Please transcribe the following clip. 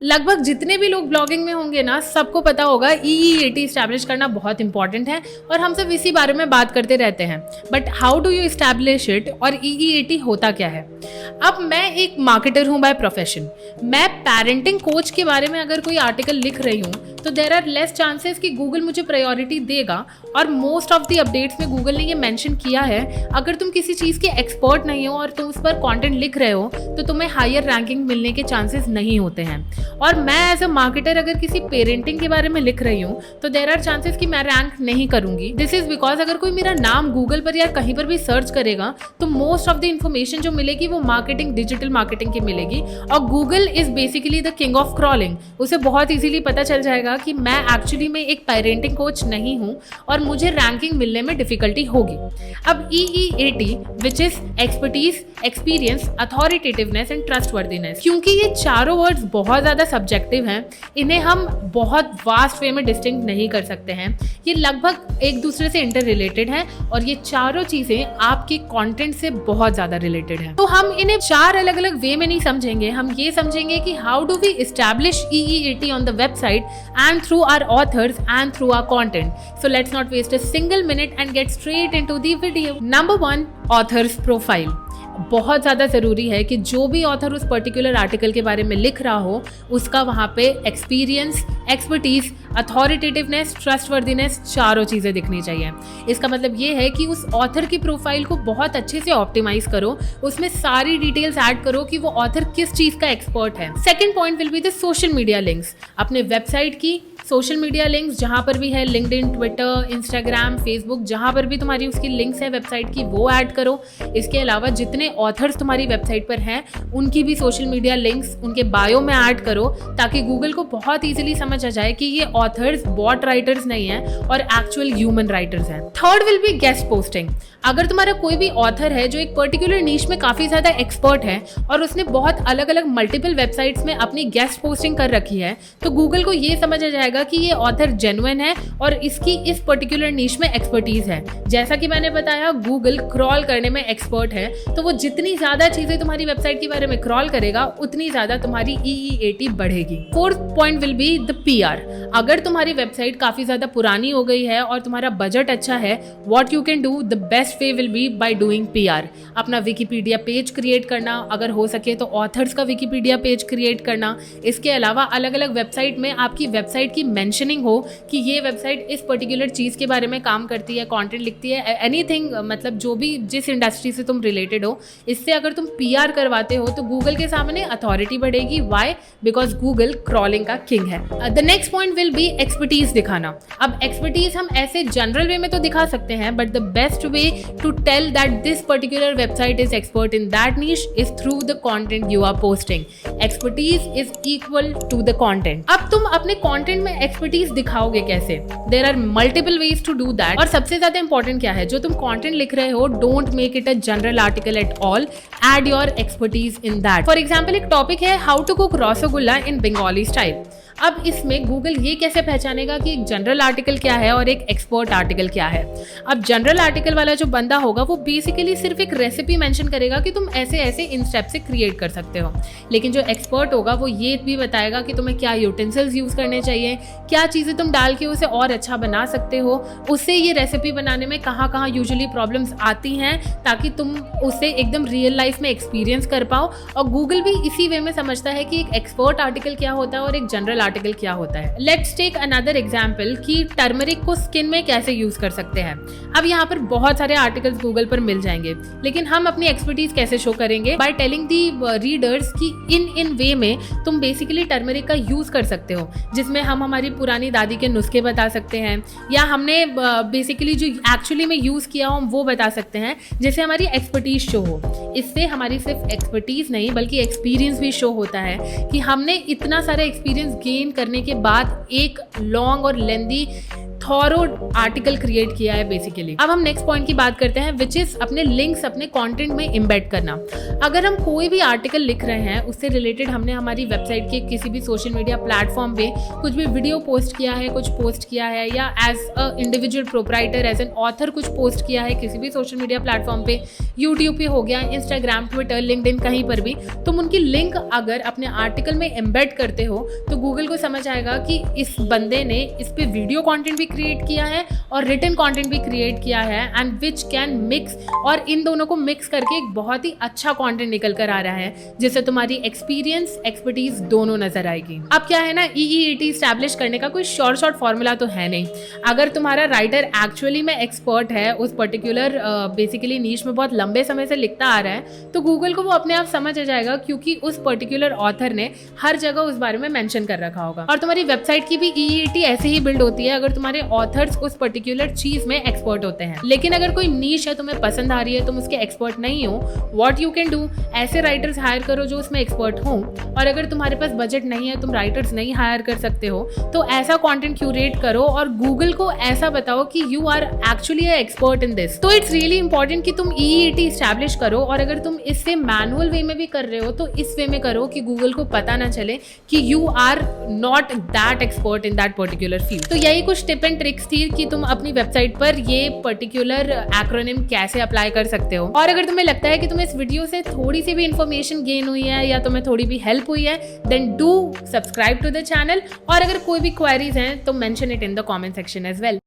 लगभग जितने भी लोग ब्लॉगिंग में होंगे ना, सबको पता होगा ईईएटी इस्टेब्लिश करना बहुत इंपॉर्टेंट है और हम सब इसी बारे में बात करते रहते हैं। But how do you establish it और ईईएटी होता क्या है? अब मैं एक मार्केटर हूँ बाय प्रोफेशन। मैं पेरेंटिंग कोच के बारे में अगर कोई आर्टिकल लिख रही हूँ तो देर आर लेस चांसेस कि गूगल मुझे प्रायोरिटी देगा। और मोस्ट ऑफ द अपडेट्स में गूगल ने ये मेंशन किया है, अगर तुम किसी चीज़ के एक्सपर्ट नहीं हो और तुम उस पर कंटेंट लिख रहे हो तो तुम्हें हायर रैंकिंग मिलने के चांसेस नहीं होते हैं। और मैं एज अ मार्केटर अगर किसी पेरेंटिंग के बारे में लिख रही हूँ तो देर आर चांसेस कि मैं रैंक नहीं करूंगी। दिस इज बिकॉज अगर कोई मेरा नाम गूगल पर या कहीं पर भी सर्च करेगा तो मोस्ट ऑफ द इन्फॉर्मेशन जो मिलेगी वो मार्केटिंग, डिजिटल मार्केटिंग की मिलेगी। और Google is basically the king of crawling. उसे बहुत इजीली पता चल जाएगा कि मैं एक्चुअली में एक पेरेंटिंग कोच नहीं हूँ और मुझे रैंकिंग मिलने में डिफिकल्टी होगी। अब EEAT which is expertise, experience, authoritativeness and trustworthiness, क्योंकि ये चारों वर्ड्स बहुत ज़्यादा सब्जेक्टिव हैं, इन्हें हम बहुत वास्ट वे में डिस्टिंक्ट नहीं कर सकते हैं। ये लगभग एक दूसरे से इंटर रिलेटेड हैं और ये चारों चीज़ें आपके कंटेंट से बहुत ज़्यादा रिलेटेड हैं। तो हम इन्हें चार अलग अलग वे में नहीं समझेंगे, हम ये समझेंगे कि how do we establish EEAT on the website and through our authors and through our content. So let's not waste a single minute and get straight into the video. Number 1, author's profile. बहुत ज़्यादा ज़रूरी है कि जो भी author उस particular article के बारे में लिख रहा हो उसका वहाँ पे एक्सपीरियंस, एक्सपर्टीज, अथॉरिटेटिवनेस, ट्रस्टवर्दीनेस, चारों चीज़ें दिखनी चाहिए। इसका मतलब ये है कि उस ऑथर की प्रोफाइल को बहुत अच्छे से ऑप्टिमाइज करो, उसमें सारी डिटेल्स ऐड करो कि वो ऑथर किस चीज़ का एक्सपर्ट है। Second point will be the social media links. अपने वेबसाइट की सोशल मीडिया लिंक्स जहाँ पर भी है, लिंक्डइन, ट्विटर, इंस्टाग्राम, फेसबुक, जहाँ पर भी तुम्हारी उसकी लिंक्स है वेबसाइट की, वो ऐड करो। इसके अलावा जितने ऑथर्स तुम्हारी वेबसाइट पर हैं उनकी भी सोशल मीडिया लिंक्स उनके बायो में ऐड करो ताकि गूगल को बहुत इजीली समझ आ जाए कि ये ऑथर्स बॉट राइटर्स नहीं हैं और एक्चुअल ह्यूमन राइटर्स हैं। Third will be guest posting. अगर तुम्हारा कोई भी ऑथर है जो एक पर्टिकुलर नीश में काफ़ी ज़्यादा एक्सपर्ट है और उसने बहुत अलग अलग मल्टीपल वेबसाइट्स में अपनी गेस्ट पोस्टिंग कर रखी है तो गूगल को ये समझ आ जाएगा कि ये ऑथर जेन्युइन है और इसकी इस पर्टिकुलर नीश में एक्सपर्टीज है। जैसा कि मैंने बताया, गूगल क्रॉल करने में एक्सपर्ट है, तो वो जितनी ज़्यादा चीज़ें तुम्हारी वेबसाइट के बारे में क्रॉल करेगा उतनी ज़्यादा तुम्हारी ईईएटी बढ़ेगी। Fourth point will be the PR. अगर तुम्हारी वेबसाइट काफ़ी ज़्यादा पुरानी हो गई है और तुम्हारा बजट अच्छा है, what you can do, the best way will be by doing PR. अपना विकिपीडिया पेज क्रिएट करना, अगर हो सके तो ऑथर्स का विकिपीडिया पेज क्रिएट करना। इसके अलावा अलग अलग वेबसाइट में आपकी वेबसाइट की मेंशनिंग हो कि ये वेबसाइट इस पर्टिकुलर चीज़ के बारे में काम करती है, कंटेंट लिखती है, एनीथिंग, मतलब जो भी जिस इंडस्ट्री से तुम रिलेटेड हो। इससे अगर तुम पीआर करवाते हो तो गूगल के सामने अथॉरिटी बढ़ेगी। वाई? बिकॉज गूगल क्रॉलिंग का किंग है। The next point will be expertise दिखाना। अब एक्सपर्टीज हम ऐसे जनरल वे में तो दिखा सकते हैं, but the best way to tell that this particular website is expert in that niche is through the content you are posting. Expertise is equal to the content. अब तुम अपने कंटेंट में एक्सपर्टीज दिखाओगे कैसे? There are multiple ways to do that. और सबसे ज्यादा important क्या है, जो तुम कंटेंट लिख रहे हो, don't make it a general article at all, add your expertise in that. For example, एक टॉपिक है how to cook rasgulla in Bengali style. अब इसमें गूगल ये कैसे पहचानेगा कि एक जनरल आर्टिकल क्या है और एक एक्सपर्ट आर्टिकल क्या है? अब जनरल आर्टिकल वाला जो बंदा होगा वो बेसिकली सिर्फ एक रेसिपी मेंशन करेगा कि तुम ऐसे ऐसे इन स्टेप से क्रिएट कर सकते हो, लेकिन जो एक्सपर्ट होगा वो ये भी बताएगा कि तुम्हें क्या यूटेंसिल्स यूज़ करने चाहिए, क्या चीज़ें तुम डाल के उसे और अच्छा बना सकते हो, उससे ये रेसिपी बनाने में कहाँ कहाँ यूजुअली प्रॉब्लम्स आती हैं, ताकि तुम उसे एकदम रियल लाइफ में एक्सपीरियंस कर पाओ। और गूगल भी इसी वे में समझता है कि एक एक्सपर्ट आर्टिकल क्या होता है और एक जनरल आर्टिकल क्या होता है। लेट्स टेक अनदर एग्जांपल कि टर्मरिक को स्किन में कैसे यूज कर सकते हैं। अब यहाँ पर बहुत सारे आर्टिकल्स गूगल पर मिल जाएंगे, लेकिन हम अपनी एक्सपर्टीज कैसे शो करेंगे? बाय टेलिंग दी रीडर्स कि इन वे में तुम बेसिकली टर्मरिक का यूज कर सकते हो, जिसमें हम हमारी पुरानी दादी के नुस्खे बता सकते हैं या हमने बेसिकली जो एक्चुअली में यूज किया हो हम वो बता सकते हैं, जिससे हमारी एक्सपर्टीज शो हो। इससे हमारी सिर्फ एक्सपर्टीज नहीं बल्कि एक्सपीरियंस भी शो होता है कि हमने इतना सारा एक्सपीरियंस गेन करने के बाद एक लॉन्ग और लेंदी थॉरो आर्टिकल क्रिएट किया है बेसिकली। अब हम नेक्स्ट पॉइंट की बात करते हैं, विच इज अपने लिंक्स अपने कंटेंट में एम्बेड करना। अगर हम कोई भी आर्टिकल लिख रहे हैं, उससे रिलेटेड हमने हमारी वेबसाइट के किसी भी सोशल मीडिया प्लेटफॉर्म पे कुछ भी वीडियो पोस्ट किया है, कुछ पोस्ट किया है, या as a individual proprietor, as an author कुछ पोस्ट किया है किसी भी सोशल मीडिया प्लेटफॉर्म पे, यूट्यूब पे हो गया, इंस्टाग्राम, ट्विटर, लिंक्डइन, कहीं पर भी, तुम उनकी लिंक अगर अपने आर्टिकल में एम्बेड करते हो तो गूगल को समझ आएगा कि इस बंदे ने इस पे वीडियो कंटेंट भी क्रिएट किया है और रिटन कंटेंट भी क्रिएट किया है, एंड विच कैन मिक्स, और इन दोनों को मिक्स करके एक बहुत ही अच्छा कंटेंट निकल कर आ रहा है, जिससे तुम्हारी एक्सपीरियंस, एक्सपर्टीज दोनों नजर आएगी। अब क्या है ना, EEAT स्टैब्लिश करने का कोई शॉर्ट फॉर्मूला तो है नहीं। अगर तुम्हारा राइटर एक्चुअली में एक्सपर्ट है, उस पर्टिकुलर बेसिकली नीश में बहुत लंबे समय से लिखता आ रहा है, तो गूगल को वो अपने आप समझ आ जाएगा, क्योंकि उस पर्टिकुलर ऑथर ने हर जगह उस बारे में मेंशन कर रखा होगा। और तुम्हारी वेबसाइट की भी EEAT ऐसे ही बिल्ड होती है अगर तुम्हारे ऑथर्स उस पर्टिकुलर चीज में एक्सपर्ट होते हैं। लेकिन अगर कोई नीश है, तुम्हें पसंद आ रही है, तुम उसके एक्सपर्ट नहीं हो, व्हाट यू कैन डू, ऐसे राइटर्स हायर करो जो उसमें एक्सपर्ट हो। और अगर तुम्हारे पास बजट नहीं है, तुम राइटर्स नहीं हायर कर सकते हो, तो ऐसा कंटेंट क्यूरेट करो और गूगल को ऐसा बताओ कि you are actually a expert in this. तो इट्स रियली इंपॉर्टेंट कि तुम EEAT स्टैब्लिश करो, और अगर तुम इससे मैनुअल वे में भी कर रहे हो तो इस वे में करो कि गूगल को पता ना चले कि you are not that expert in that particular field. तो यही कुछ टिप एंड ट्रिक्स थी कि तुम अपनी वेबसाइट पर ये पर्टिकुलर एक्रोनिम कैसे अप्लाई कर सकते हो। और अगर तुम्हें लगता है कि तुम्हें इस वीडियो से थोड़ी सी भी इंफॉर्मेशन गेन हुई है या तुम्हें थोड़ी भी हेल्प हुई है, then do subscribe to the channel. और अगर कोई भी क्वेरीज हैं तो mention it in the comment section as well.